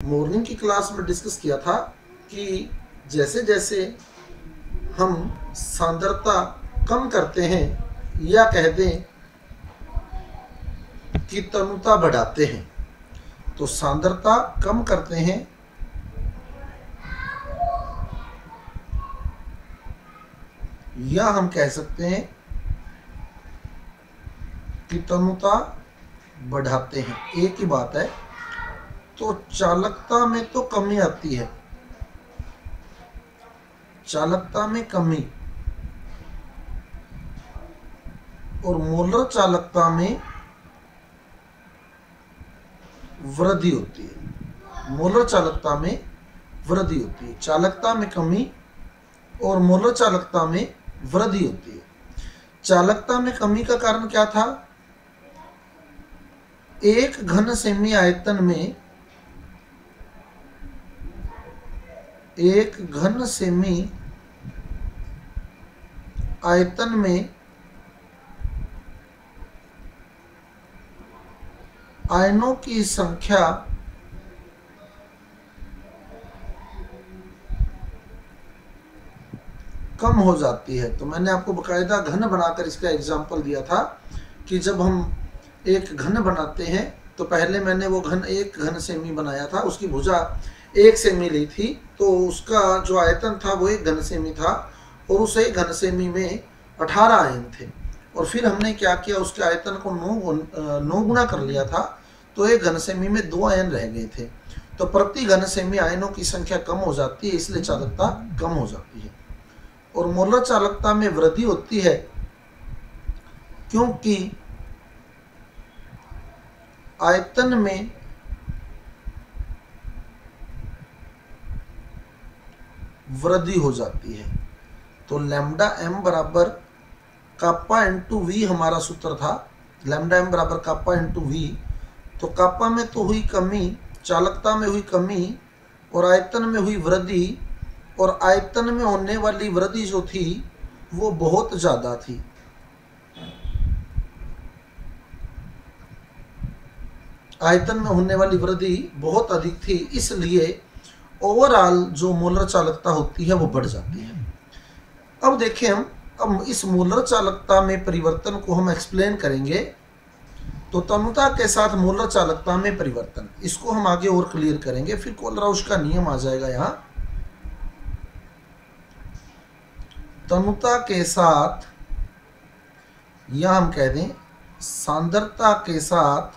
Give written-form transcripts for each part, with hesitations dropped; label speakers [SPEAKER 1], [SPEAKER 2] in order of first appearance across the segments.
[SPEAKER 1] Morning की class में discuss किया था कि जैसे जैसे हम सांद्रता कम करते हैं या कह दें कि तनुता बढ़ाते हैं, तो सांद्रता कम करते हैं या हम कह सकते हैं कि तनुता बढ़ाते हैं, एक ही बात है। तो चालकता में तो कमी आती है, चालकता में कमी, और मोलर चालकता में वृद्धि होती है। मोलर चालकता में वृद्धि होती है, चालकता में कमी और मोलर चालकता में वृद्धि होती है। चालकता में कमी का कारण क्या था? एक घन सेमी आयतन में, एक घन सेमी आयतन में आयनों की संख्या कम हो जाती है। तो मैंने आपको बकायदा घन बनाकर इसका एग्जाम्पल दिया था कि जब हम एक घन बनाते हैं तो पहले मैंने वो घन एक घन सेमी बनाया था, उसकी भुजा 1 सेमी ली थी, तो उसका जो आयतन था वो 1 घन सेमी था और उस 1 घन सेमी में 18 आयन थे। और फिर हमने क्या किया, उसके आयतन को 9 गुना कर लिया था, तो 1 घन सेमी में 2 आयन रह गए थे। तो प्रति घन सेमी आयनों की संख्या कम हो जाती है, इसलिए चालकता कम हो जाती है। और मोलर चालकता में वृद्धि होती है क्योंकि आयतन में वृद्धि हो जाती है। तो लैम्डा एम बराबर कापा इंटू वी हमारा सूत्र था, लैम्डा एम बराबर कापा इंटू वी। तो कापा में तो हुई कमी, चालकता में हुई कमी और आयतन में हुई वृद्धि, और आयतन में होने वाली वृद्धि जो थी वो बहुत ज़्यादा थी। आयतन में होने वाली वृद्धि बहुत अधिक थी, इसलिए ओवरऑल जो मोलर चालकता होती है वो बढ़ जाती है। अब देखें अब इस मोलर चालकता में परिवर्तन को हम एक्सप्लेन करेंगे। तो तनुता के साथ मोलर चालकता में परिवर्तन, इसको हम आगे और क्लियर करेंगे। फिर कोलराउश का नियम आ जाएगा यहाँ। तनुता के साथ, या हम कह दें सांद्रता के साथ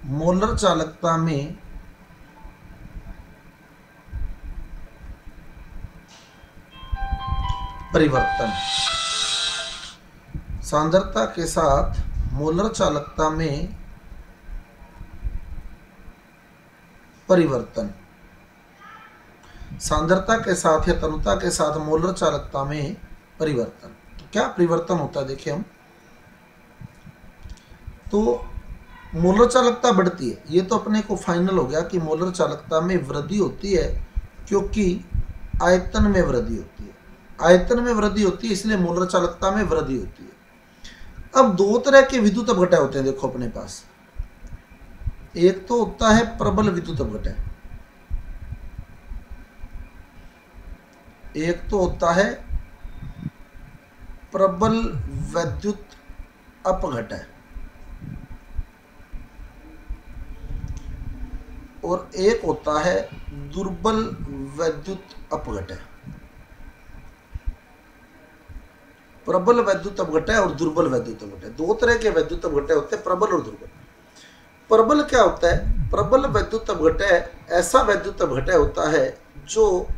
[SPEAKER 1] मोलर चालकता में परिवर्तन, सांद्रता के साथ मोलर चालकता में परिवर्तन, सांद्रता के साथ या तनुता के साथ मोलर चालकता में परिवर्तन। तो क्या परिवर्तन होता है देखिए हम। तो मोलर चालकता बढ़ती है, ये तो अपने को फाइनल हो गया कि मोलर चालकता में वृद्धि होती है क्योंकि आयतन में वृद्धि होती है। आयतन में वृद्धि होती है इसलिए मोलर चालकता में वृद्धि होती है। अब 2 तरह के विद्युत अपघटय होते हैं देखो अपने पास। एक तो होता है प्रबल विद्युत अपघटय, एक तो होता है प्रबल वैद्युत अपघटय, और एक होता है दुर्बल वैद्युत अपघटय। प्रबल वैद्युत अपघटय और दुर्बल वैद्युत अपघटय, 2 तरह के वैद्युत अपघटय होते हैं, प्रबल और दुर्बल। प्रबल क्या होता है? प्रबल वैद्युत अपघटय ऐसा वैद्युत अपघटय होता है जो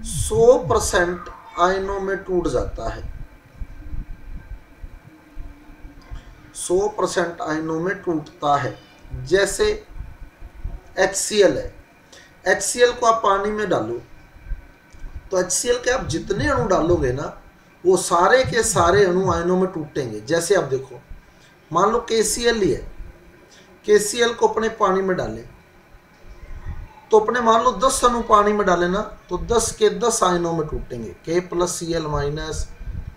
[SPEAKER 1] 100% आयनों में टूट जाता है, 100% आयनों में टूटता है। जैसे HCl है, HCl को आप पानी में डालो तो HCl के आप जितने अणु डालोगे ना वो सारे के सारे अणु आयनों में टूटेंगे। जैसे आप देखो, मान लो KCl ही है, KCl को अपने पानी में डाले तो अपने मान लो 10 अणु पानी में डाले ना तो 10 के 10 आयनों में टूटेंगे, K+Cl-,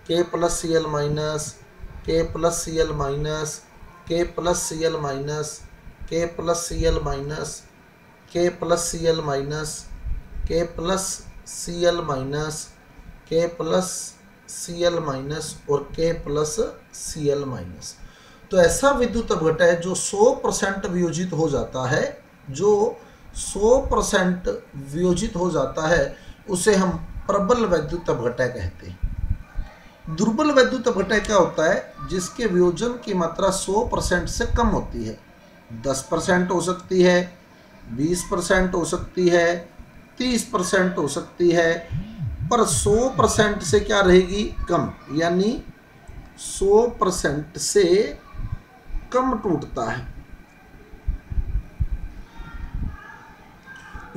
[SPEAKER 1] K+Cl-, K+Cl-, के प्लस सी एल माइनस के प्लस सी एल माइनस के प्लस सी एल माइनस के प्लस सी एल माइनस के प्लस सी एल माइनस और के प्लस सी एल माइनस। तो ऐसा विद्युत अपघटन है जो 100% वियोजित हो जाता है, जो 100% वियोजित हो जाता है उसे हम प्रबल वैद्युत अपघटन कहते हैं। दुर्बल वैद्युत अपघटन क्या होता है? जिसके वियोजन की मात्रा 100% से कम होती है। 10% हो सकती है, 20% हो सकती है, 30% हो सकती है, पर 100% से क्या रहेगी? कम, यानी 100% से कम टूटता है,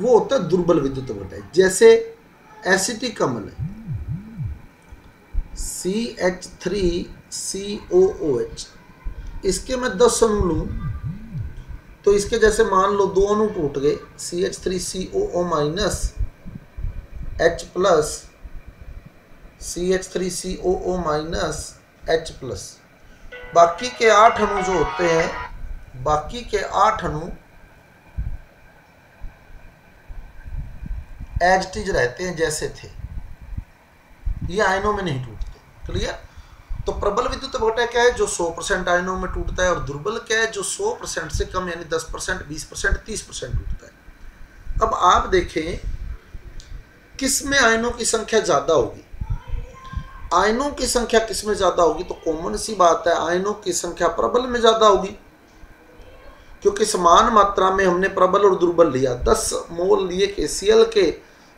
[SPEAKER 1] वो होता है दुर्बल विद्युत अपघटन। जैसे एसिटिक अम्ल है CH3COOH, इसके मैं 10 अणु लूं तो इसके जैसे मान लो 2 अणु टूट गए, CH3COO minus H plus CH3COO minus H plus. बाकी के 8 अणु जो होते हैं, बाकी के 8 अणु एज इट इज रहते हैं जैसे थे, ये आयनों में नहीं टूटते। क्लियर? तो प्रबल विद्युत अपघटन क्या है? जो 100% आयनों में टूटता है, और दुर्बल क्या है? जो 100% से कम, यानी 10%, 20%, 30% टूटता है। अब आप देखें किस में आयनों की संख्या ज्यादा होगी। आयनों की संख्या किस में ज्यादा होगी? तो कॉमन सी बात है, आयनों की संख्या प्रबल में ज्यादा होगी, क्योंकि समान मात्रा में हमने प्रबल और दुर्बल लिया। 10 मोल लिए KCl के,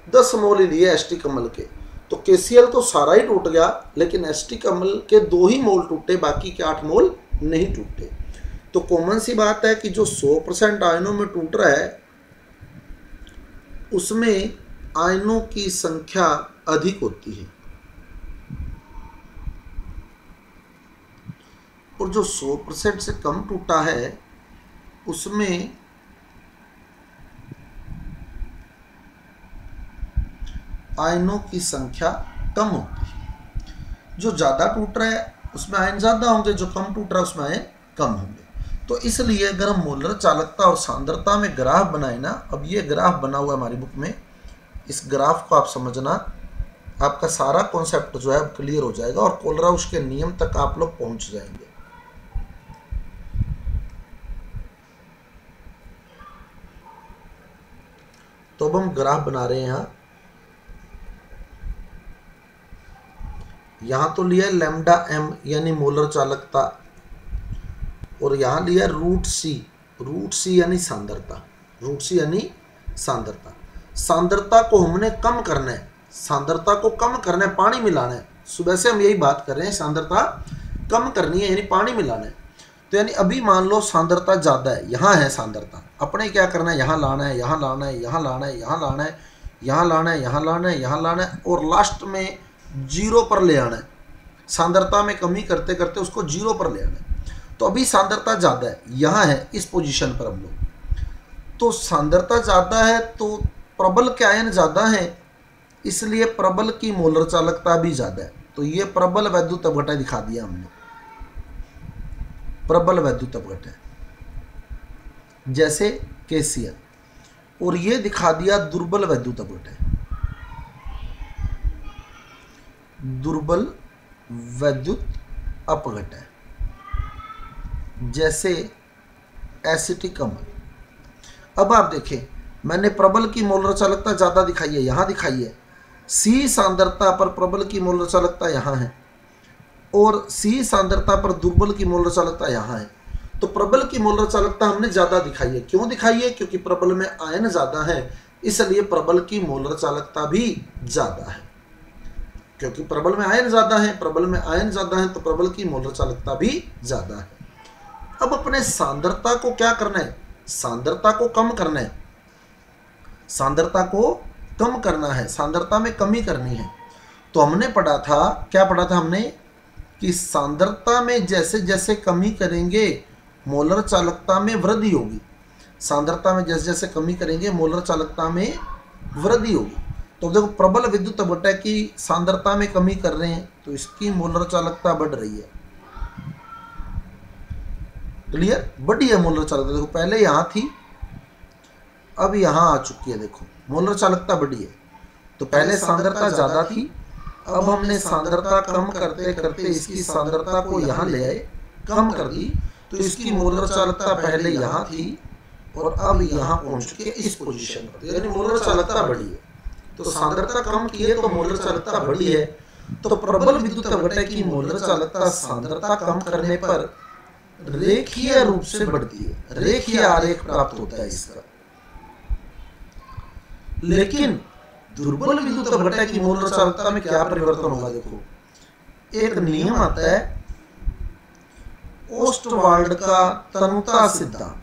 [SPEAKER 1] 10 मोल ही लिए एसिटिक अम्ल के। तो KCl तो सारा ही टूट गया, लेकिन एसिटिक अम्ल के 2 ही मोल टूटे, बाकी के 8 मोल नहीं टूटे। तो कॉमन सी बात है कि जो 100% आयनों में टूट रहा है उसमें आयनों की संख्या अधिक होती है, और जो 100% से कम टूटा है उसमें आयनों की संख्या कम होती है। जो ज़्यादा टूट रहा है उसमें आयन ज़्यादा होंगे, जो कम टूट रहा है उसमें आयन कम होंगे। तो इसलिए अगर हम मोलर चालकता और सांद्रता में ग्राफ बनाए ना, अब ये ग्राफ बना हुआ है हमारी बुक में, इस ग्राफ को आप समझना, आपका सारा कॉन्सेप्ट जो है क्लियर हो जाएगा और कोलराउस के नियम तक आप लोग पहुंच जाएंगे। तो अब हम ग्राफ बना रहे हैं। यहां तो लिया लैम्डा m यानी मोलर चालकता, और यहां लिया रूट सी यानी सांद्रता, रूट सी यानी सांद्रता। सांद्रता को हमने कम करना है, सांद्रता को कम करना है, पानी मिलाना है। सुबह से हम यही बात कर रहे हैं, सांद्रता कम करनी है यानी पानी मिलाना है। तो यानी अभी मान लो सांद्रता ज़्यादा है, यहाँ है सांद्रता, अपने क्या करना है? यहाँ लाना है, यहाँ लाना है, यहाँ लाना है, यहाँ लाना है, यहाँ लाना है, यहाँ लाना है, यहाँ लाना है, और लास्ट में 0 पर ले आना है। सांद्रता में कमी करते करते उसको 0 पर ले आना है। तो अभी सांद्रता ज़्यादा है, यहाँ है इस पोजीशन पर हम लोग। तो सांद्रता ज़्यादा है तो प्रबल के आयन ज़्यादा है, इसलिए प्रबल की मोलर चालकता भी ज़्यादा है। तो ये प्रबल वैद्युत अपघटन दिखा दिया हमने, प्रबल वैद्युत अपघटन जैसे KCl, और ये दिखा दिया दुर्बल वैद्युत अपघटन, दुर्बल वैद्युत अपघटन जैसे एसिटिक अम्ल। अब आप देखें, मैंने प्रबल की मोलर चालकता ज़्यादा दिखाई है, यहाँ दिखाई है। C सांद्रता पर प्रबल की मोलर चालकता यहाँ है, और C सांद्रता पर दुर्बल की मोलर चालकता यहाँ है। तो प्रबल की मोलर चालकता हमने ज़्यादा दिखाई है। क्यों दिखाई है? क्योंकि प्रबल में आयन ज़्यादा है, इसलिए प्रबल की मोलर चालकता भी ज़्यादा है। क्योंकि प्रबल में आयन ज़्यादा है, प्रबल में आयन ज़्यादा है, तो प्रबल की मोलर चालकता भी ज़्यादा है। अब अपने सांद्रता को क्या करना है? सांद्रता को कम करना है, सांद्रता को कम करना है, सांद्रता में कमी करनी है। तो हमने पढ़ा था, क्या पढ़ा था हमने? कि सांद्रता में जैसे जैसे कमी करेंगे मोलर चालकता में वृद्धि होगी। सांद्रता में जैसे जैसे कमी करेंगे मोलर चालकता में वृद्धि होगी। तो देखो, प्रबल विद्युत अपघटन की सांद्रता में कमी कर रहे हैं तो इसकी मोलर चालकता बढ़ रही है। क्लियर, बड़ी है मोलर चालकता। देखो पहले यहाँ थी, अब यहाँ आ चुकी है, देखो मोलर चालकता बड़ी है। तो पहले सांद्रता ज्यादा थी, अब हमने सांद्रता कम करते करते इसकी सांद्रता को यहाँ ले आए, कम कर दी, तो इसकी मोलर चालकता पहले यहाँ थी और अब यहाँ पहुंच चुकी है इस पोजीशन पर, यानी मोलर चालकता बड़ी है। तो सांद्रता कम की है तो मोलर चालकता बड़ी है। तो प्रबल विद्युत अपघटय की मोलर चालकता सांद्रता कम करने पर रेखीय रूप से बढ़ती है, रेखीय आरेख प्राप्त होता है इसका। लेकिन दुर्बल विद्युत अपघटय की मोलर चालकता में क्या परिवर्तन होगा? देखो एक नियम आता है ओस्टवाल्ड का तनुता सिद्धांत,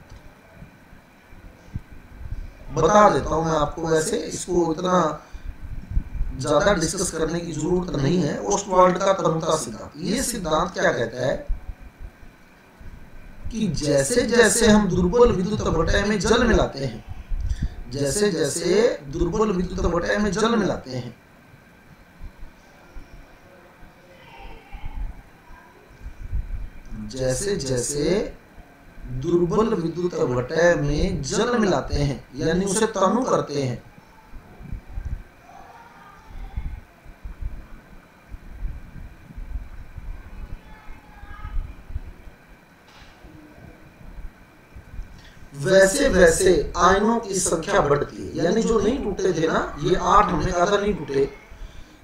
[SPEAKER 1] बता देता हूं मैं आपको, वैसे इसको इतना ज्यादा डिस्कस करने की जरूरत नहीं है। ओस्टवाल्ड का तनुता सिद्धांत, ये सिद्धांत क्या कहता है कि जैसे जैसे हम दुर्बल विद्युत अपघटय में जल मिलाते हैं, जैसे जैसे दुर्बल विद्युत अपघटय में जल मिलाते हैं, जैसे जैसे दुर्बल विद्युत अपघटय में जल मिलाते हैं, यानी उसे तनु करते हैं, वैसे वैसे आयनों की संख्या बढ़ती है। यानी जो नहीं टूटे थे ना, ये 8 हमने कहा था नहीं टूटे,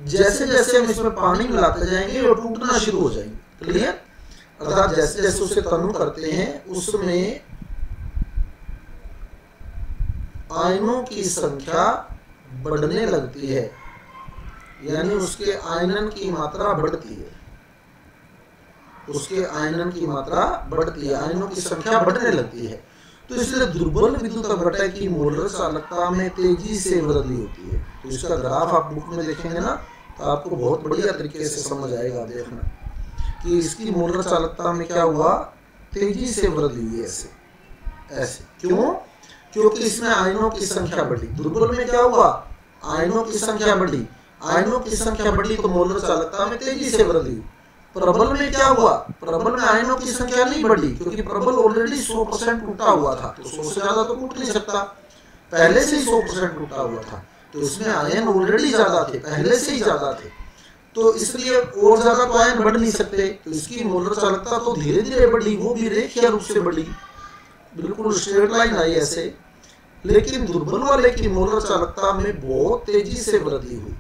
[SPEAKER 1] जैसे जैसे हम इसमें पानी मिलाते जाएंगे वो टूटना शुरू हो जाएंगे। क्लियर, अर्थात जैसे जैसे उसे तनु करते हैं उसमें आयनों की संख्या बढ़ने लगती है, यानी उसके आयनन की मात्रा बढ़ती है, उसके आयनन की मात्रा बढ़ती है, आयनों की संख्या बढ़ने लगती है। तो इसलिए दुर्बल विद्युत अपघटय की मोलर चालकता में तेजी से वृद्धि होती है। तो इसका ग्राफ आप बुक में देखेंगे ना तो आपको बहुत बढ़िया तरीके से समझ आएगा, देखना कि इसकी मोलर चालकता में क्या हुआ, तेजी से वृद्धि हुई। ऐसे ऐसे क्यों? क्योंकि इसमें आयनों की संख्या बढ़ी। दुर्बल में क्या हुआ, आयनों की संख्या बढ़ी, आयनों की संख्या बढ़ी तो मोलर चालकता में तेजी से वृद्धि हुई। प्रबल में क्या हुआ, प्रबल में आयनों की संख्या नहीं बढ़ी, क्योंकि प्रबल ऑलरेडी 100% टूटा हुआ था, तो 100 से ज्यादा तो टूट नहीं सकता, पहले से ही 100% टूटा हुआ था, तो इसमें आयन ऑलरेडी ज्यादा थे, पहले से ही ज्यादा थे, तो इसलिए और ज्यादा तो आयन बढ़ नहीं सकते। तो इसकी मोलर चालकता तो धीरे धीरे बढ़ी, वो भी रेखीय रूप से बढ़ी, बिल्कुल स्ट्रेट लाइन आई ऐसे। लेकिन दुर्बल वाले की मोलर चालकता में बहुत तेजी से वृद्धि हुई।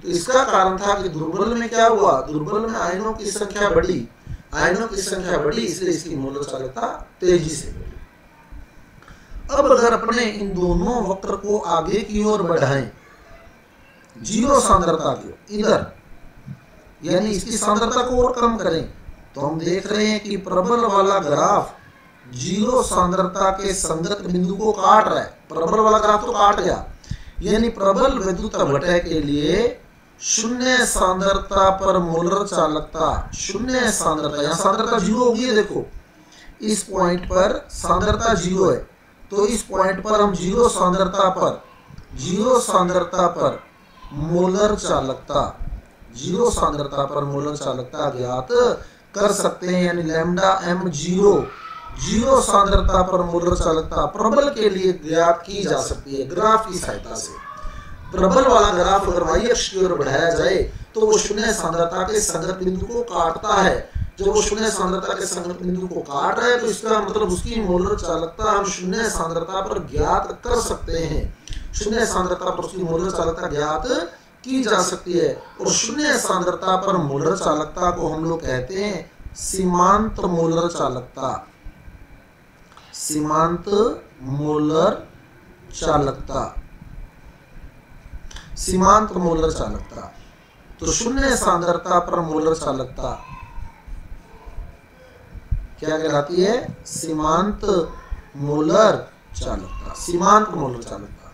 [SPEAKER 1] तो इसका कारण था कि दुर्बल में क्या हुआ, दुर्बल में आयनों की संख्या बढ़ी, आयनों की संख्या बढ़ी, इसलिए इसकी मोलर चालकता तेजी से बढ़ी। अब अगर अपने इन दोनों वक्र को आगे की ओर बढ़ाएं, जीरो सांद्रता की इधर, यानी इसकी सांद्रता को और कम करें, तो हम देख रहे हैं कि प्रबल वाला ग्राफ जीरो सांद्रता के संगत बिंदु को काट रहा है। प्रबल वाला ग्राफ तो काट गया, यानी प्रबल विद्युत अपघटय के लिए शून्य सांद्रता पर मोलर चालकता, शून्य सांद्रता, यहाँ सांद्रता जीरो होगी, देखो इस पॉइंट पर सांद्रता जीरो है, तो इस पॉइंट पर हम जीरो सांद्रता पर मोलर चालकता, जीरो सांद्रता पर मोलर चालकता ज्ञात कर सकते हैं। यानी लैम्डा m जीरो, जीरो सांद्रता पर मोलर चालकता प्रबल के लिए ज्ञात की जा सकती है ग्राफ की सहायता से। प्रबल वाला ग्राफ अगर y अक्ष की ओर बढ़ाया जाए तो वो शून्य सांद्रता के संगत बिंदु को काटता है। जब वो शून्य सांद्रता के संगत बिंदु को काट रहा है तो इसका मतलब उसकी मोलर चालकता हम शून्य सांद्रता पर ज्ञात कर सकते हैं, शून्य सांद्रता पर उसकी मोलर चालकता ज्ञात की जा सकती है। और शून्य सांद्रता पर मोलर चालकता को हम लोग कहते हैं सीमांत मोलर चालकता, सीमांत मोलर चालकता, सीमांत मोलर चालकता। तो शून्य सांद्रता पर मोलर चालकता क्या कहलाती है, सीमांत मोलर चालकता, सीमांत मोलर चालकता।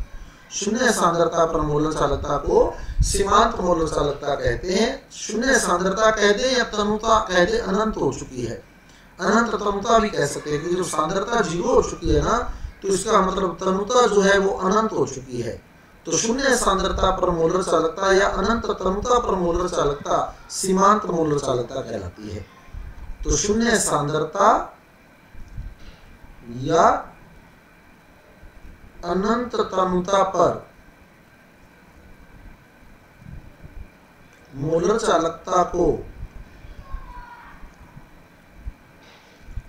[SPEAKER 1] शून्य सांद्रता पर मोलर चालकता को सीमांत मोलर चालकता कहते हैं। शून्य सांद्रता कहते हैं या तनुता कहते, अनंत हो चुकी है, अनंत तनुता भी कह सकते हैं, क्योंकि जब सांद्रता जीरो हो चुकी है ना तो इसका मतलब तनुता जो है वो अनंत हो चुकी है। तो शून्य सांद्रता पर मोलर चालकता या अनंत तनुता पर मोलर चालकता सीमांत मोलर चालकता कहलाती है। तो शून्य सांद्रता या अनंत तनुता पर मोलर चालकता को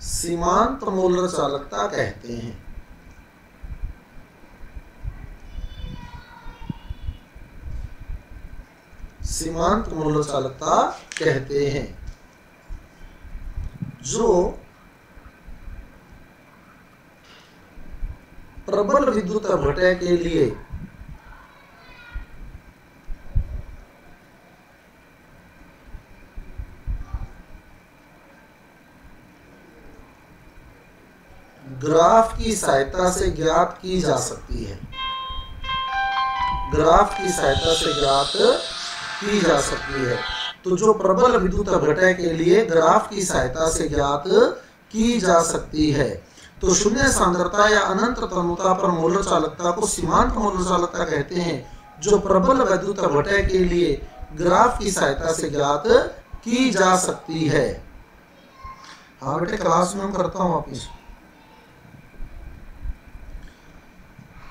[SPEAKER 1] सीमांत मोलर चालकता कहते हैं। सीमांत मोलर चालकता कहते हैं। जो प्रबल विद्युत अपघटय के लिए ग्राफ की सहायता से ज्ञात की जा सकती है। ग्राफ की सहायता से ज्ञात की जा सकती है। तो जो प्रबल विद्युत अपघटय के लिए ग्राफ की सहायता से ज्ञात की जा सकती है। तो शून्य सांद्रता या अनंत तनुता पर मोलर चालकता को सीमांत मोलर चालकता कहते हैं, जो प्रबल विद्युत अपघटय के लिए ग्राफ की सहायता से ज्ञात की जा सकती है। हाँ बेटे, क्लास में हम करता हूं वापिस।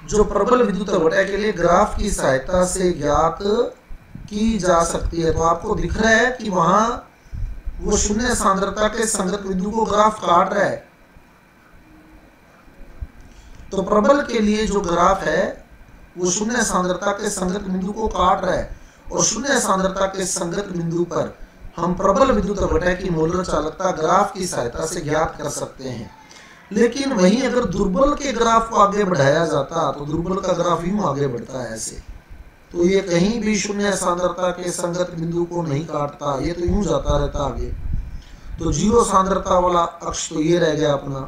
[SPEAKER 1] जो प्रबल विद्युत अपघटय के लिए ग्राफ की सहायता से ज्ञात की जा सकती है। तो आपको दिख रहा है कि वहां वो शून्य सांद्रता के संगत बिंदु को ग्राफ काट रहा है। तो प्रबल के लिए जो ग्राफ है वो शून्य सांद्रता के संगत बिंदु को काट रहा है, और शून्य सांद्रता के संगत बिंदु पर हम प्रबल विद्युत अपघटय की मोलर चालकता ग्राफ की सहायता से ज्ञात कर सकते हैं। लेकिन वहीं अगर दुर्बल के ग्राफ को आगे बढ़ाया जाता तो दुर्बल का ग्राफ यूं आगे बढ़ता है ऐसे, तो ये कहीं भी शून्य सांद्रता के संगत बिंदु को नहीं काटता, ये तो यूं जाता रहता आगे। तो जीरो सांद्रता वाला अक्ष तो ये रह गया अपना,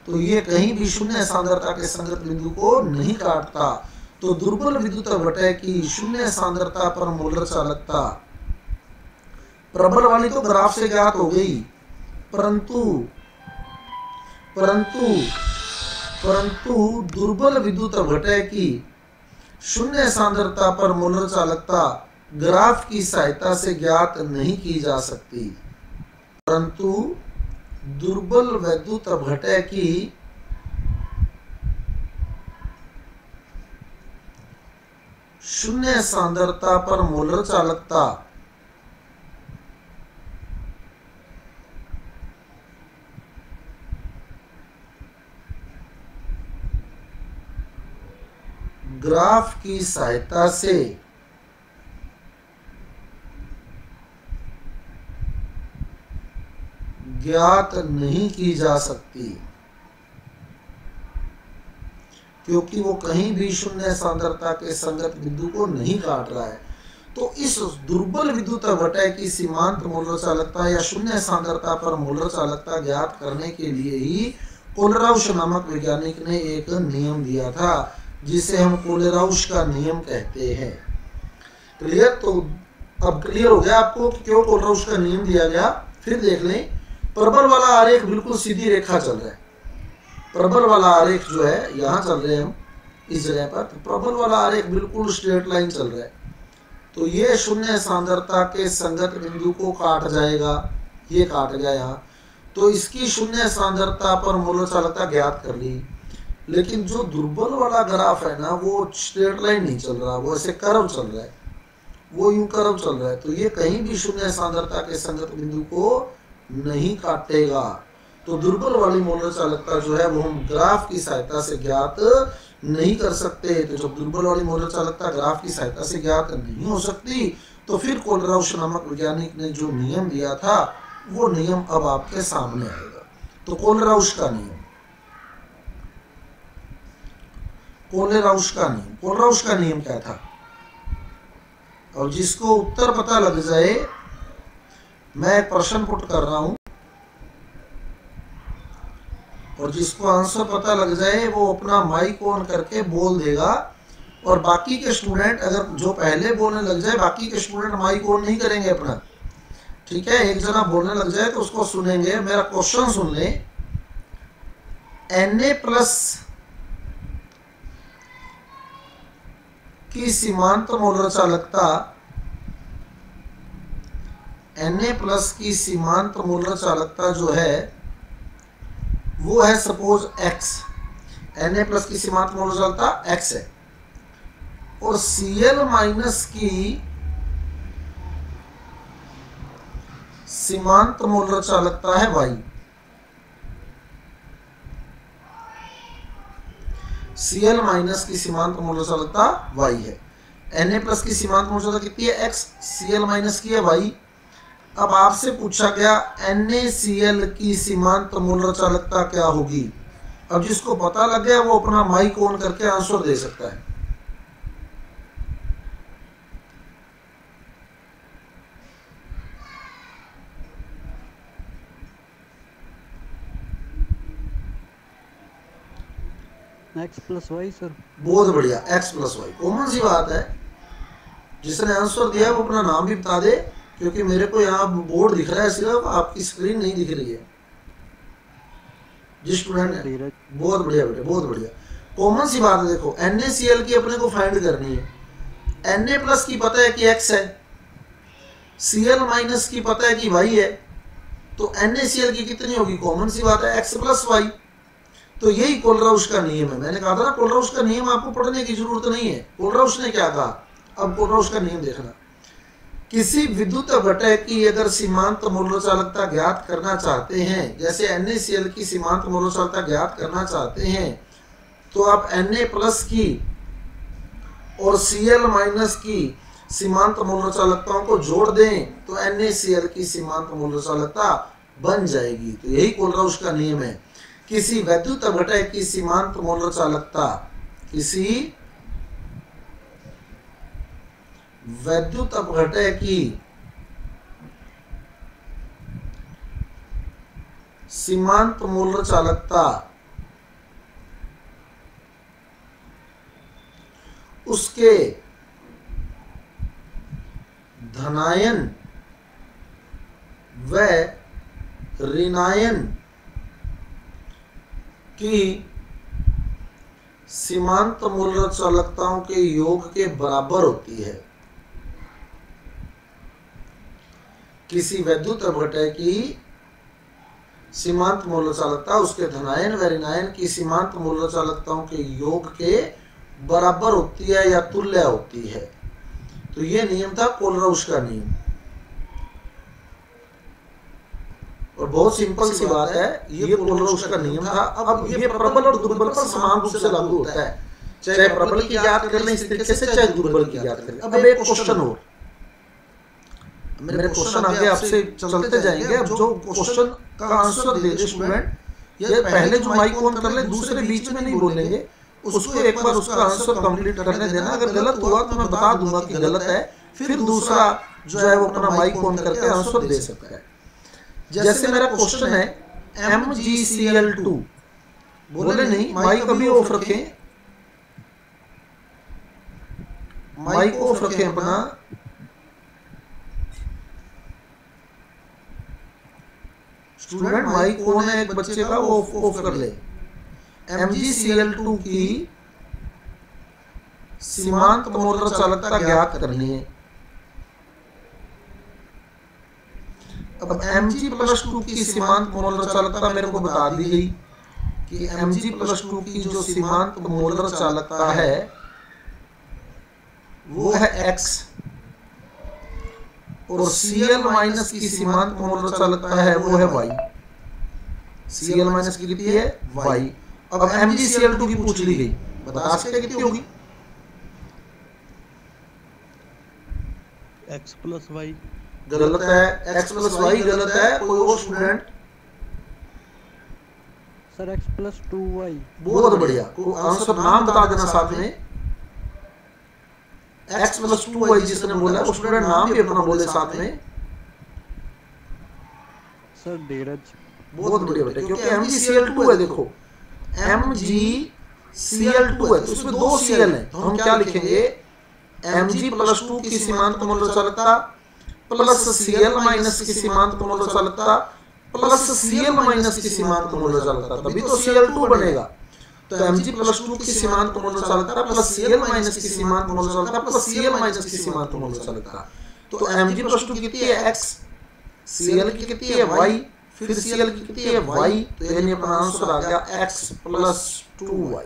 [SPEAKER 1] तो ये कहीं भी शून्य सांद्रता के संगत बिंदु को नहीं काटता। तो दुर्बल विद्युत अपघटय की शून्य सांद्रता पर मोलर चालकता प्रबल वाली तो ग्राफ से ज्ञात हो गई, परंतु दुर्बल विद्युत अपघटय की शून्य सांद्रता पर मोलर चालकता ग्राफ की सहायता से ज्ञात नहीं की जा सकती। परंतु दुर्बल विद्युत अपघटय की शून्य सांद्रता पर मोलर चालकता ग्राफ की सहायता से ज्ञात नहीं की जा सकती, क्योंकि वो कहीं भी शून्य सांद्रता के संगत बिंदु को नहीं काट रहा है। तो इस दुर्बल विद्युत अपघटय की सीमांत मोलर चालकता या शून्य सांद्रता पर मोलर चालकता ज्ञात करने के लिए ही कोलेराउस नामक वैज्ञानिक ने एक नियम दिया था, जिसे हम कोलेराउस का नियम कहते हैं। क्लियर? तो अब क्लियर हो गया आपको कि क्यों कोलेराउस का नियम दिया गया। फिर देख लें, प्रबल वाला आरेख बिल्कुल सीधी रेखा चल रहा है। प्रबल वाला आरेख जो है यहाँ चल रहे हैं हम इस जगह पर, तो प्रबल वाला आरेख बिल्कुल स्ट्रेट लाइन चल रहा है। तो ये शून्य सांद्रता के संगत बिंदु को काट जाएगा, ये काट गया यहाँ। तो इसकी शून्य सांद्रता पर मोलर चालकता ज्ञात कर ली। लेकिन जो दुर्बल वाला ग्राफ है ना, वो स्ट्रेट लाइन नहीं चल रहा, वो ऐसे कर्व चल रहा है, वो यूं कर्व चल रहा है। तो ये कहीं भी शून्य सांद्रता के संगत बिंदु को नहीं काटेगा। तो दुर्बल वाली मोलर चालकता जो है वो हम ग्राफ की सहायता से ज्ञात नहीं कर सकते। तो जब दुर्बल वाली मोलर चालकता ग्राफ की सहायता से ज्ञात नहीं हो सकती, तो फिर कोलेराउस नामक वैज्ञानिक ने जो नियम दिया था वो नियम अब आपके सामने आएगा। तो कोलेराउस का नियम, कोलेराउस का नियम क्या था? और जिसको उत्तर पता लग जाए, मैं एक प्रश्न पुट कर रहा हूं, और जिसको आंसर पता लग जाए वो अपना माइक ऑन करके बोल देगा, और बाकी के स्टूडेंट अगर जो पहले बोलने लग जाए, बाकी के स्टूडेंट माइक ऑन नहीं करेंगे अपना, ठीक है? एक जना बोलने लग जाए तो उसको सुनेंगे। मेरा क्वेश्चन सुन ले। Na+ की सीमांत मोलर चालकता, Na+ की सीमांत मोलर चालकता जो है वो है सपोज x, Na प्लस की सीमांत मोलर चालकता x है, और Cl माइनस की सीमांत मोलर चालकता है y। Cl माइनस की सीमांत मोलर चालकता y है। Na प्लस की सीमांत मोलर चालकता कितनी है x, Cl माइनस की है y। अब आपसे पूछा गया NaCl की सीमांत मोलर चालकता क्या होगी। अब जिसको पता लग गया वो अपना माइक ऑन करके आंसर दे सकता है।
[SPEAKER 2] x plus Y sir.
[SPEAKER 1] बहुत बढ़िया, x प्लस वाई, कॉमन सी बात है। जिसने आंसर दिया वो अपना नाम भी बता दे, क्योंकि मेरे को यहाँ बोर्ड दिख रहा है सिर्फ, आपकी स्क्रीन नहीं दिख रही है। जिस स्टूडेंट ने, बहुत बढ़िया बेटे, बहुत बढ़िया, कॉमन सी बात है। देखो NaCl की अपने को फाइंड करनी है। Na प्लस की पता है कि x है, Cl माइनस की पता है कि y है, तो NaCl की कितनी होगी, कॉमन सी बात है x प्लस वाई। तो यही कोलराउश का नियम है। मैंने कहा था ना कोलराउश का नियम आपको पढ़ने की जरूरत नहीं है। कोलराउश ने क्या कहा, अब कोलराउश का नियम देखना। किसी विद्युत घटक की अगर सीमांत मोलर चालकता ज्ञात करना चाहते हैं, जैसे NaCl की सीमांत मोलर चालकता ज्ञात करना चाहते हैं, तो आप Na प्लस की और Cl माइनस की सीमांत मोलर चालकताओं को जोड़ दें तो NaCl की सीमांत मोलर चालकता बन जाएगी। तो यही कोलराउश का नियम है। किसी वैद्युत अपघटक की सीमांत मोलर चालकता, किसी वैद्युत अपघटक की सीमांत मोलर चालकता उसके धनायन व ऋणायन की सीमांत मोलर चालकताओं के योग के बराबर होती है। किसी वैद्युत अपघटक की सीमांत मोलर चालकता उसके धनायन व ऋणायन की सीमांत मोलर चालकताओं के योग के बराबर होती है या तुल्य होती है। तो ये नियम था कोलराउश का नियम, और बहुत सिंपल सी बात है, ये कोलराउश का नियम था। अब ये प्रबल और दुर्बल पर समान रूप से लागू होता है, चाहे प्रबल की ज्ञात कर लें इस तरीके से, चाहे दुर्बल की ज्ञात कर लें। अब एक क्वेश्चन और, मेरे क्वेश्चन आगे आपसे चलते जाएंगे। अब जो क्वेश्चन का आंसर दे दे स्टूडेंट, ये पहले जो माइक ऑन कर ले, दूसरे बीच में नहीं बोलेंगे, उसको एक बार उसका आंसर कंप्लीट करने देना। अगर गलत हुआ तो मैं बता दूंगा कि गलत है, फिर दूसरा जो है वो अपना माइक ऑन करके आंसर दे सकता है। जैसे मेरा क्वेश्चन है MgCl2, बोले नहीं, माइक अभी ऑफ रखें, माइक ऑफ रखें अपना। स्टूडेंट माइक ऑन है एक बच्चे का, वो ऑफ कर ले। MgCl2 की सीमांत मोलर चालकता ज्ञात करनी है। अब Mg+2 की सीमांत मोलर चालकता मेरे को बता दी गई कि Mg+2 की जो सीमांत मोलर चालकता है वो है x, और Cl माइनस की सीमांत मोलर चालकता है वो है y। Cl माइनस की कितनी है, y। अब MgCl2 की पूछ ली गई, बता सकते कितनी होगी।
[SPEAKER 2] x प्लस वाई
[SPEAKER 1] गलत है, x प्लस वाई गलत है। कोई और student?
[SPEAKER 2] Sir x plus 2y।
[SPEAKER 1] बहुत बढ़िया, आंसर नाम बता देना साथ में। x प्लस 2y जिसने बोला है वो स्टूडेंट नाम भी अपना बोले साथ में।
[SPEAKER 2] सर धीरज।
[SPEAKER 1] बहुत बढ़िया बेटे, क्योंकि MgCl2 है। देखो MgCl2 है तो इसमें दो Cl है, तो हम क्या लिखेंगे, Mg+2 की सीमांत मोलर चालकता प्लस Cl माइनस की सीमांत मोलर चालकता प्लस Cl माइनस की सीमांत मोलर चालकता, तभी तो Cl2 बनेगा। तो Mg+2 की सीमांत मोलर चालकता प्लस Cl माइनस की सीमांत मोलर चालकता प्लस Cl माइनस की सीमांत मोलर चालकता। तो Mg+2 कितनी है x, Cl की कितनी है y, फिर Cl की कितनी है y, तो यानी अपना आंसर आ गया x + 2y।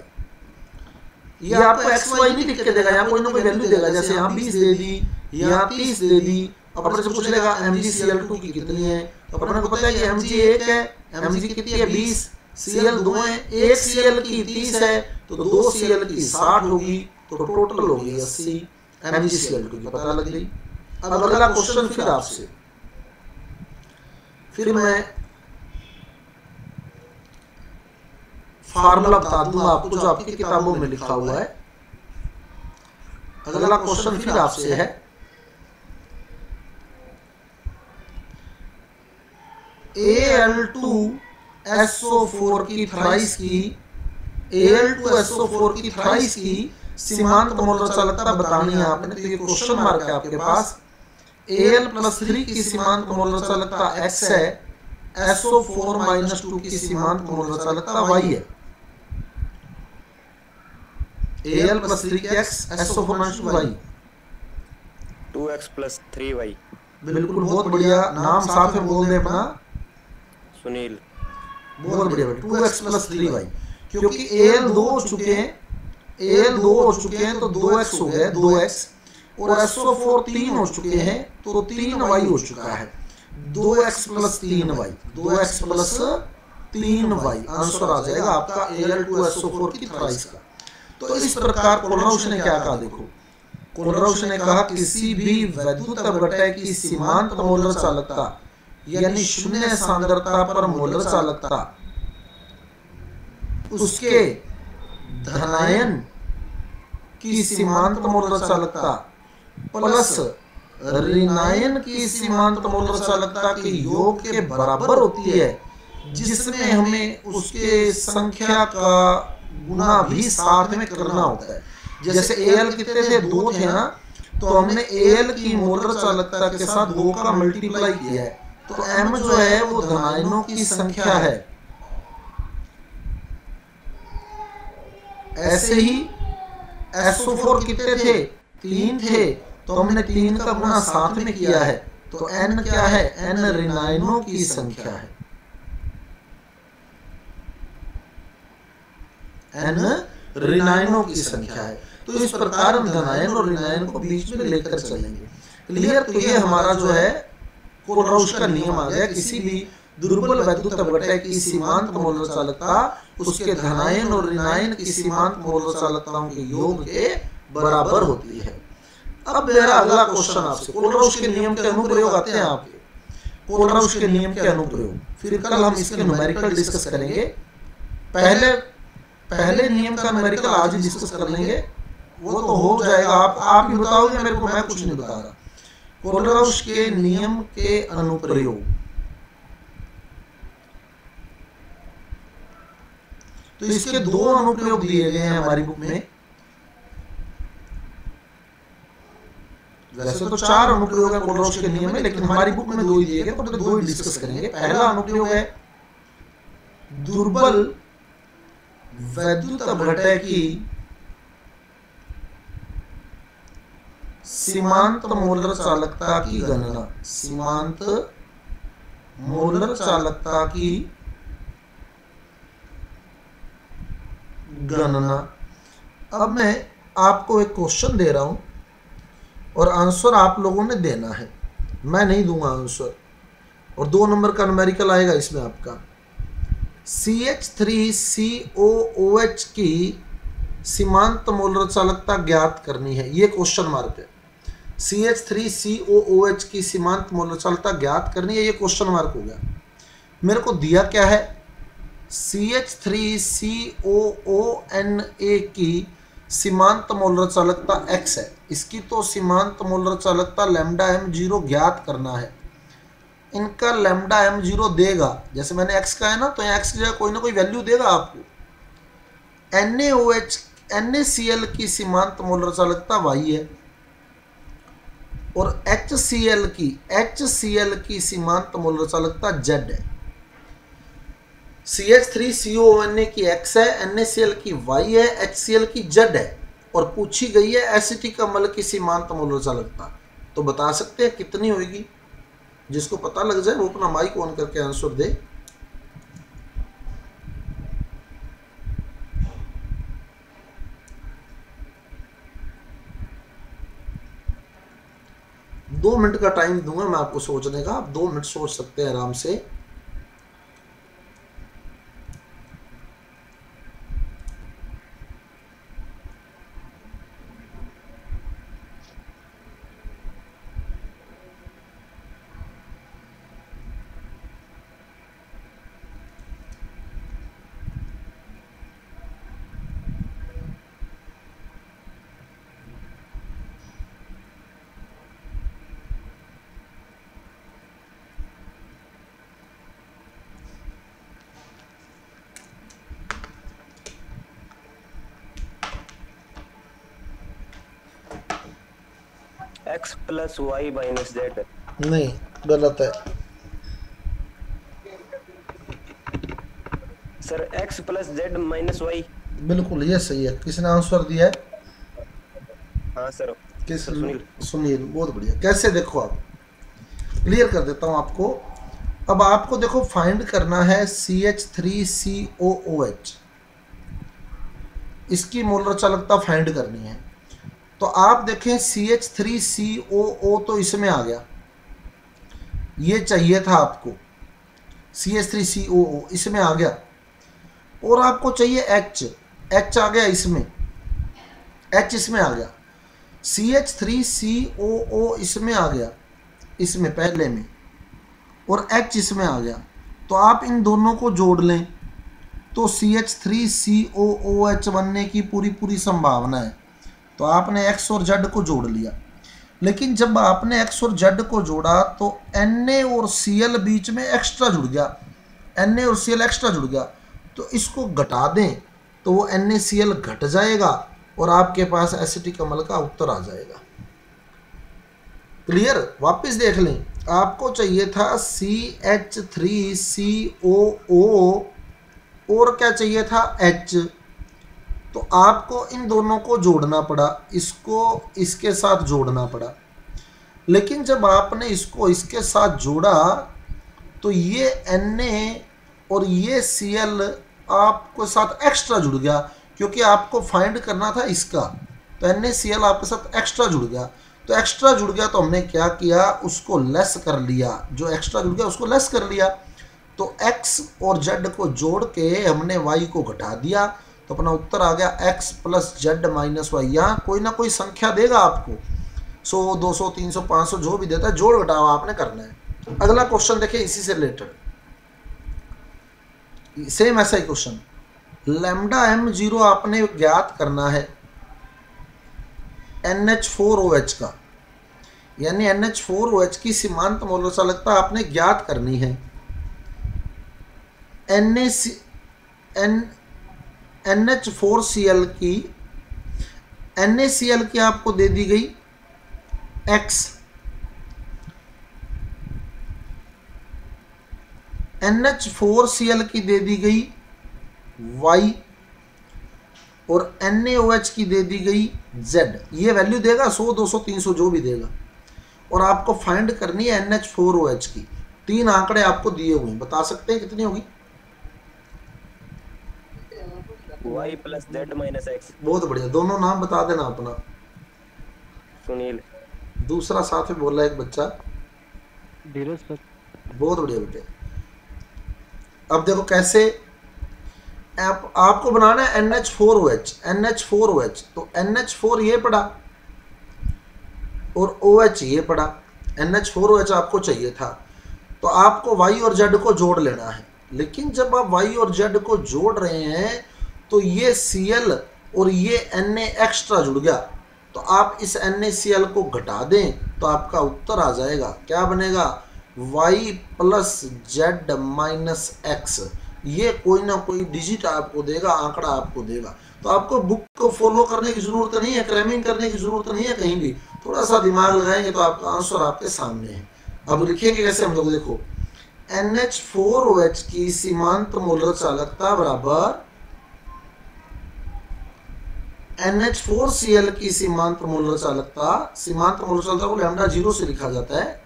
[SPEAKER 1] ये आपको x y नहीं लिख के देगा, यहाँ कोई ना कोई वैल्यू देगा, जैसे यहाँ 20 दे दी, यहाँ 30 दे दी, अपने से पूछ लेगा MgCl2 की कितनी है, तो अपने को पता है कि Mg 1 है, Mg कितनी है 20, Cl 2 है, एक Cl की 30 है, तो 2 Cl की 60 होगी, तो टोटल होगी 80। MgCl2 की पता लग गई। अब अगला क्वेश्चन फिर आपसे, फिर मैं फार्मूला बता दूंगा आपको जो आपकी किताबों में लिखा हुआ है। अगला क्वेश्चन फिर आपसे है, Al2SO4 की थ्राइस की, Al2SO4 की थ्राइस की सीमांत मोलर चालकता बतानी है आपने, तो ये क्वेश्चन मार्क है आपके पास। Al+3 की सीमांत मोलर चालकता x है, SO4-2 की सीमांत मोलर चालकता y है। Al+3 की x, SO4-2 y,
[SPEAKER 3] 2x + 3y।
[SPEAKER 1] बिल्कुल, बहुत बढ़िया, नाम साथ में बोल दे अपना,
[SPEAKER 3] सुनील।
[SPEAKER 1] बहुत बढ़िया, 2x + 3y, क्योंकि Al 2 हो चुके हैं, Al 2 हो चुके हैं तो 2x हो गया, 2x, और SO4 3 हो चुके हैं तो 3y हो चुका है, 2x + 3y, 2x + 3y answer आ जाएगा आपका Al2SO4 की थ्राइस का। तो इस प्रकार कोलराउश ने क्या कहा, देखो कोलराउश ने कहा किसी भी वैद्युत अपघटय की सीमांत मोलर चालकता यानी शून्य सांद्रता पर मोलर चालकता उसके धनायन की सीमांत मोलर चालकता प्लस ऋणायन की सीमांत मोलर चालकता के योग के बराबर होती है, जिसमें हमें उसके संख्या का गुना भी साथ में करना होता है। जैसे Al कितने थे, 2 थे ना, तो हमने Al की मोलर चालकता के साथ 2 का मल्टीप्लाई किया है, तो M जो है वो धनायनों की संख्या है। ऐसे ही SO4 कितने थे, 3 थे, तो हमने 3 का गुना साथ में किया है, तो N क्या है, N ऋणायनों की संख्या है, N ऋणायनों की संख्या है। तो इस प्रकार हम धनायन और ऋणायन को बीच में लेकर चलेंगे। क्लियर? तो ये हमारा जो है कोलराउश का नियम आ गया, किसी भी दुर्बल वैद्युत अपघटय की सीमांत मोलर चालकता उसके धनायन और ऋणायन की सीमांत मोलर चालकताओं के योग के बराबर होती है। अब मेरा अगला क्वेश्चन आपसे, कोलराउश के नियम के अनुप्रयोग आते हैं आपके, कोलराउश के नियम के अनुप्रयोग, फिर कल हम इसके न्यूमेरिकल डिस्कस करेंगे। पहले नियम का न्यूमेरिकल आज ही डिस्कस कर लेंगे, वो तो हो जाएगा, आप ही बताओगे मेरे को, मैं कुछ नहीं बता रहा। कोलराउश के नियम के अनुप्रयोग, तो इसके 2 अनुप्रयोग दिए गए हैं हमारी बुक में। वैसे तो 4 अनुप्रयोग है कोलराउश के नियम में, लेकिन हमारी बुक में 2 ही दिए गए, तो 2 ही डिस्कस करेंगे। पहला अनुप्रयोग है दुर्बल वैद्युत अपघटय की सीमांत मोलर चालकता की गणना, सीमांत मोलर चालकता की गणना। अब मैं आपको एक क्वेश्चन दे रहा हूं और आंसर आप लोगों ने देना है, मैं नहीं दूंगा आंसर, और 2 नंबर का न्यूमेरिकल आएगा इसमें आपका। CH3COOH की सीमांत मोलर चालकता ज्ञात करनी है, ये क्वेश्चन मार्क है। CH3COOH की सीमांत मोलर चालकता ज्ञात करनी है, ये क्वेश्चन मार्क हो गया। मेरे को दिया क्या है, CH3COONA की सीमांत मोलर चालकता x है, इसकी तो सीमांत मोलर चालकता λm0 ज्ञात करना है। इनका λm0 देगा, जैसे मैंने x का है ना, तो x की जगह कोई ना कोई वैल्यू देगा आपको। NaCl की सीमांत मोलर चालकता y है, और HCl की सीमांत मोलर चालकता z है। CH3COONA की x है, NaCl की y है, HCl की z है, और पूछी गई है एसिटिक अम्ल की सीमांत मोलर चालकता। तो बता सकते हैं कितनी होगी? जिसको पता लग जाए वो अपना माइक ऑन करके आंसर दे। दो मिनट का टाइम दूंगा मैं आपको सोचने का, आप 2 मिनट सोच सकते हैं आराम से।
[SPEAKER 3] x plus Y minus Z.
[SPEAKER 1] नहीं, गलत है
[SPEAKER 3] sir x plus Z minus Y.
[SPEAKER 1] बिल्कुल, ये सही है। किसने आंसर दिया है?
[SPEAKER 3] हाँ सर।
[SPEAKER 1] किस?
[SPEAKER 3] सुनील।
[SPEAKER 1] सुनील, बहुत बढ़िया। कैसे, देखो आप क्लियर कर देता हूं आपको। अब आपको देखो फाइंड करना है CH3COOH, इसकी मोलर चालकता फाइंड करनी है। तो आप देखें CH3COO तो इसमें आ गया, ये चाहिए था आपको, CH3COO इसमें आ गया। और आपको चाहिए H आ गया इसमें, H इसमें आ गया। CH3COO इसमें आ गया, इसमें पहले में, और H इसमें आ गया। तो आप इन दोनों को जोड़ लें तो CH3COOH बनने की पूरी संभावना है। तो आपने X और Z को जोड़ लिया, लेकिन जब आपने X और Z को जोड़ा तो Na और Cl बीच में एक्स्ट्रा जुड़ गया, Na और Cl एक्स्ट्रा जुड़ गया। तो इसको घटा दें तो वो NaCl घट जाएगा और आपके पास एसिटिक अम्ल का उत्तर आ जाएगा। क्लियर? वापस देख लें, आपको चाहिए था CH3COO और क्या चाहिए था? H। तो आपको इन दोनों को जोड़ना पड़ा, इसको इसके साथ जोड़ना पड़ा। लेकिन जब आपने इसको इसके साथ जोड़ा तो ये Na और ये Cl आपको साथ एक्स्ट्रा जुड़ गया, क्योंकि आपको फाइंड करना था इसका। तो NaCl आपके साथ एक्स्ट्रा जुड़ गया। तो एक्स्ट्रा जुड़ गया तो हमने क्या किया, उसको लेस कर लिया। जो एक्स्ट्रा जुड़ गया उसको लेस कर लिया। तो X और Z को जोड़ के हमने Y को घटा दिया, तो अपना उत्तर आ गया X plus Z minus Y. यहाँ कोई ना कोई संख्या देगा आपको, 100, 200, 300, 500 जो भी देता है, जोड़ घटाव आपने करना है। अगला क्वेश्चन देखिए इसी से रिलेटेड, सेम ऐसा ही क्वेश्चन। लैम्डा m0 आपने ज्ञात करना है NH4OH का, यानी NH4OH की सीमांत मोलर चालकता आपने ज्ञात करनी है। NH4Cl की, NaCl की आपको दे दी गई X, NH4Cl की दे दी गई Y, और NaOH की दे दी गई Z। ये वैल्यू देगा 100, 200, 300 जो भी देगा। और आपको फाइंड करनी है NH4OH की। 3 आंकड़े आपको दिए हुए हैं, बता सकते हैं कितनी होगी?
[SPEAKER 3] y plus Z minus x.
[SPEAKER 1] बहुत बढ़िया, दोनों नाम बता देना अपना।
[SPEAKER 3] सुनील।
[SPEAKER 1] दूसरा साथ में बोला एक बच्चा,
[SPEAKER 2] धीरज सर।
[SPEAKER 1] बहुत बढ़िया बेटे। अब देखो कैसे आपको बनाना है NH4OH। NH4OH तो NH4 ये पड़ा और OH ये पड़ा। NH4OH आपको चाहिए था, तो आपको Y और Z को जोड़ लेना है। लेकिन जब आप Y और Z को जोड़ रहे हैं तो ये Cl और ये Na एक्स्ट्रा जुड़ गया। तो आप इस NaCl को घटा दें तो आपका उत्तर आ जाएगा। क्या बनेगा? Y plus Z minus x. ये कोई ना कोई डिजिट आपको देगा, आंकड़ा आपको देगा। तो आपको बुक को फॉलो करने की जरूरत नहीं है, क्रैमिंग करने की जरूरत नहीं है कहीं भी। थोड़ा सा दिमाग लगाएंगे तो आपका आंसर आपके सामने है। अब लिखेंगे कैसे हम लोग, देखो NH4OH की सीमांत मोलर चालकता बराबर NH4Cl की सीमांत मोलर चालकता, सीमांत मोलर चालकता को लैम्डा 0 से लिखा जाता है,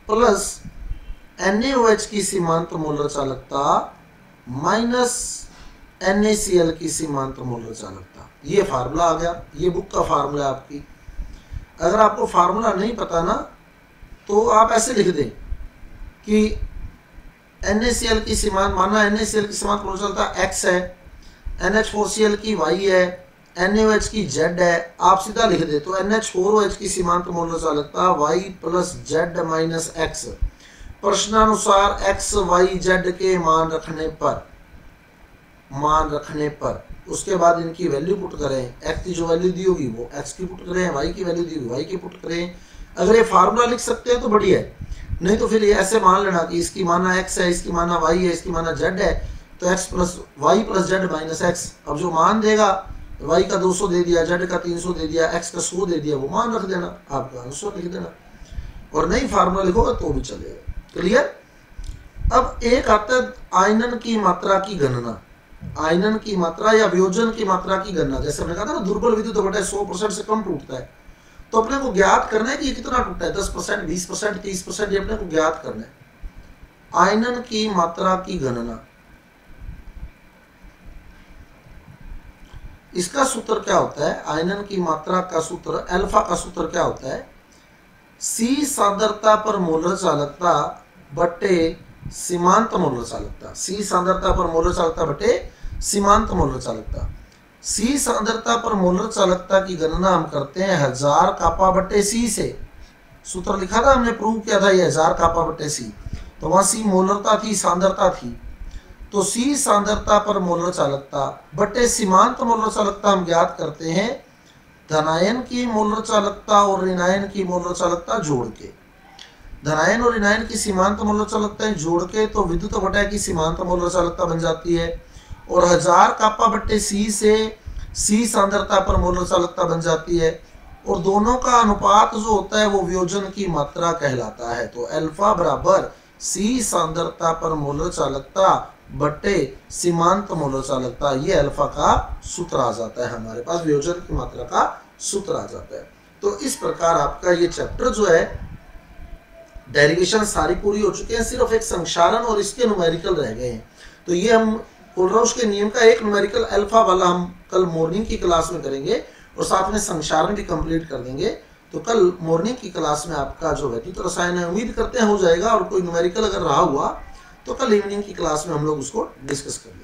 [SPEAKER 1] प्लस NaOH की सीमांत मोलर चालकता माइनस NaCl की सीमांत मोलर चालकता। ये फार्मूला आ गया, ये बुक का फार्मूला है आपकी। अगर आपको फार्मूला नहीं पता ना तो आप ऐसे लिख दें कि NaCl की सीमांत, माना NaCl की सीमांत मोलर चालकता x है, NH4Cl की y है, NaOH की z है, आप सीधा लिख दे तो NH4OH की सीमांत मोलर चालकता y plus z minus x। प्रश्नानुसार x y z के मान रखने पर उसके बाद इनकी वैल्यू पुट करें। x की जो वैल्यू दी होगी वो x की पुट करें, y की वैल्यू दी होगी y की पुट करें। अगर ये फार्मूला लिख सकते हैं तो बढ़िया है, नहीं तो फिर ये ऐसे मान लेना कि इसकी माना x है, इसकी माना y है, इसकी माना z है, तो x plus y plus z minus x। अब जो मान देगा y का 200 दे दिया, z का 300 दे दिया, x का 100 दे दिया, वो मान रख देना, आपका आंसर लिख देना। और नहीं फार्मूला लिखोगे तो भी चलेगा। क्लियर। अब एक आता है आयनन की मात्रा की गणना, आयनन की मात्रा या वियोजन की मात्रा की गणना। जैसे हमने कहा था ना, दुर्बल विद्युत घटक 100% से कम टूटता है, तो अपने को ज्ञात करना है कि ये कितना टूटा है, 10%, 20%, 30%, ये अपने को ज्ञात करना है। आयनन की मात्रा की गणना, इसका सूत्र क्या होता है? आयनन की मात्रा का सूत्र, अल्फा का सूत्र क्या होता है? C सांद्रता पर मोलर चालकता बटे सीमांत मोलर चालकता। C सांद्रता पर मोलर चालकता बटे सीमांत मोलर चालकता। C सांद्रता पर मोलर चालकता की गणना हम करते हैं 1000 कापा बटे C से। सूत्र लिखा था हमने, प्रूव किया था ये 1000 कापा बटे C। तो वहां C मोलरता थी, सांद्रता थी, तो C सांद्रता पर मोलर चालकता बटे सीमांत मोलर चालकता हम ज्ञात करते हैं धनायन की मोलर चालकता और ऋणायन की मोलर चालकता जोड़ के। धनायन और ऋणायन की सीमांत मोलर चालकताएं जोड़ के तो विद्युत घटक की सीमांत मोलर चालकता बन जाती है, और 1000 कापा बटे C से C सांद्रता पर मोलर चालकता बन जाती है, और दोनों का अनुपात जो होता है वो वियोजन की मात्रा कहलाता है। तो अल्फा बराबर C सांद्रता पर मोलर चालकता बटे सीमांत मोलर चालकता, ये अल्फा का सूत्र आ जाता है, हमारे पास वियोजन की मात्रा का सूत्र आ जाता है। तो इस प्रकार आपका ये चैप्टर जो है, डेरिवेशन सारी पूरी हो चुके हैं, सिर्फ एक संक्षारण और इसके न्यूमेरिकल रह गए हैं। तो ये हम कोलराउस के नियम का एक न्यूमेरिकल अल्फा वाला हम कल मॉर्निंग की क्लास में करेंगे, और साथ में संक्षारण भी कंप्लीट कर देंगे। तो कल मॉर्निंग की क्लास में आपका जो वैद्युत रसायन है, उम्मीद करते हैं हो जाएगा, और कोई न्यूमेरिकल अगर रहा हुआ तो कल इवनिंग की क्लास में हम लोग उसको डिस्कस करेंगे।